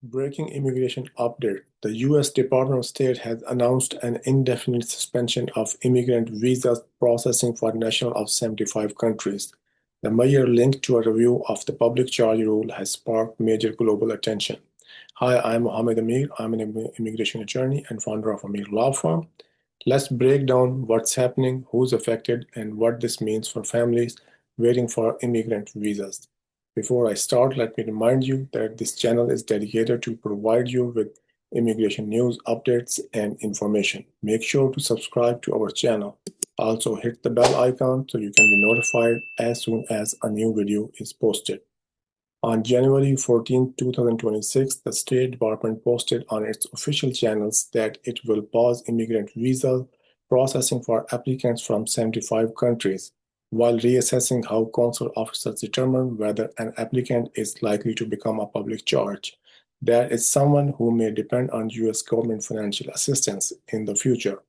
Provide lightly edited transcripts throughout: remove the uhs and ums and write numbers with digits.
Breaking immigration update. The U.S. Department of State has announced an indefinite suspension of immigrant visa processing for nationals of 75 countries. The measure linked to a review of the public charge rule has sparked major global attention. Hi, I'm Muhammad Amir. I'm an immigration attorney and founder of Amir Law Firm. Let's break down what's happening, who's affected, and what this means for families waiting for immigrant visas. Before I start, let me remind you that this channel is dedicated to provide you with immigration news, updates, and information. Make sure to subscribe to our channel. Also, hit the bell icon so you can be notified as soon as a new video is posted. On January 14, 2026, the State Department posted on its official channels that it will pause immigrant visa processing for applicants from 75 countries, while reassessing how consular officers determine whether an applicant is likely to become a public charge. That is someone who may depend on U.S. government financial assistance in the future.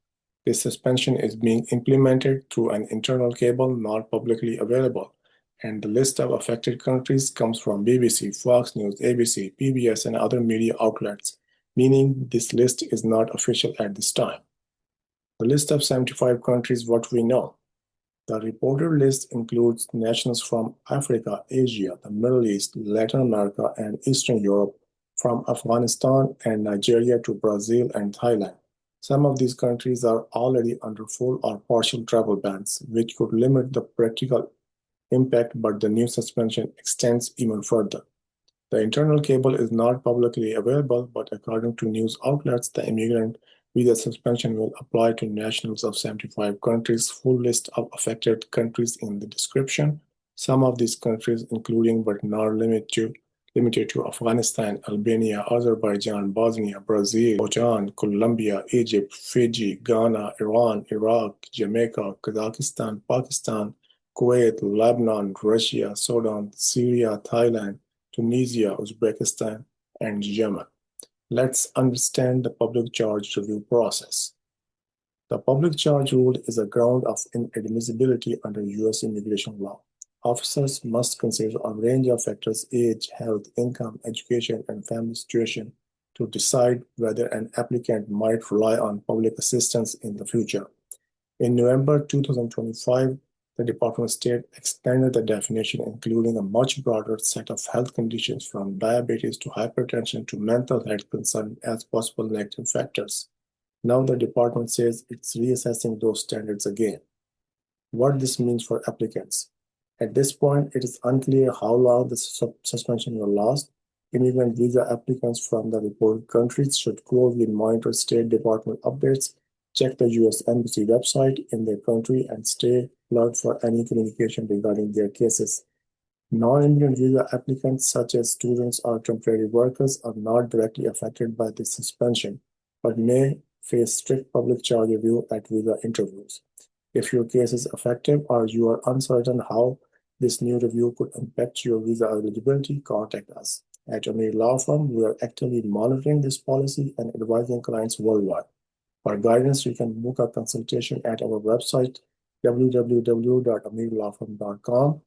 This suspension is being implemented through an internal cable not publicly available, and the list of affected countries comes from BBC, Fox News, ABC, PBS, and other media outlets, meaning this list is not official at this time. The list of 75 countries, what we know. The reported list includes nationals from Africa, Asia, the Middle East, Latin America, and Eastern Europe, from Afghanistan and Nigeria to Brazil and Thailand. Some of these countries are already under full or partial travel bans, which could limit the practical impact, but the new suspension extends even further. The internal cable is not publicly available, but according to news outlets, the immigrant visa suspension will apply to nationals of 75 countries. Full list of affected countries in the description. Some of these countries, including but not limited to Afghanistan, Albania, Azerbaijan, Bosnia, Brazil, Bhutan, Colombia, Egypt, Fiji, Ghana, Iran, Iraq, Jamaica, Kazakhstan, Pakistan, Kuwait, Lebanon, Russia, Sudan, Syria, Thailand, Tunisia, Uzbekistan, and Yemen. Let's understand the public charge review process. The public charge rule is a ground of inadmissibility under U.S. immigration law. Officers must consider a range of factors: age, health, income, education, and family situation to decide whether an applicant might rely on public assistance in the future. In November 2025, the Department of State expanded the definition, including a much broader set of health conditions from diabetes to hypertension to mental health concerns as possible negative factors. Now the department says it's reassessing those standards again. What this means for applicants. At this point, it is unclear how long the suspension will last. Immigrant visa applicants from the reported countries should closely monitor State Department updates, check the U.S. Embassy website in their country, and stay alert for any communication regarding their cases. Non-immigrant visa applicants, such as students or temporary workers, are not directly affected by this suspension, but may face strict public charge review at visa interviews. If your case is affected or you are uncertain how this new review could impact your visa eligibility, contact us. At Amir Law Firm, we are actively monitoring this policy and advising clients worldwide. For guidance, you can book a consultation at our website, www.amirlawfirm.com.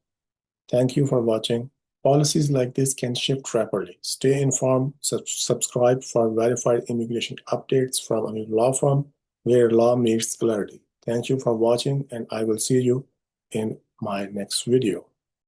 Thank you for watching. Policies like this can shift rapidly. Stay informed, subscribe for verified immigration updates from Amir Law Firm, where law meets clarity. Thank you for watching, and I will see you in my next video.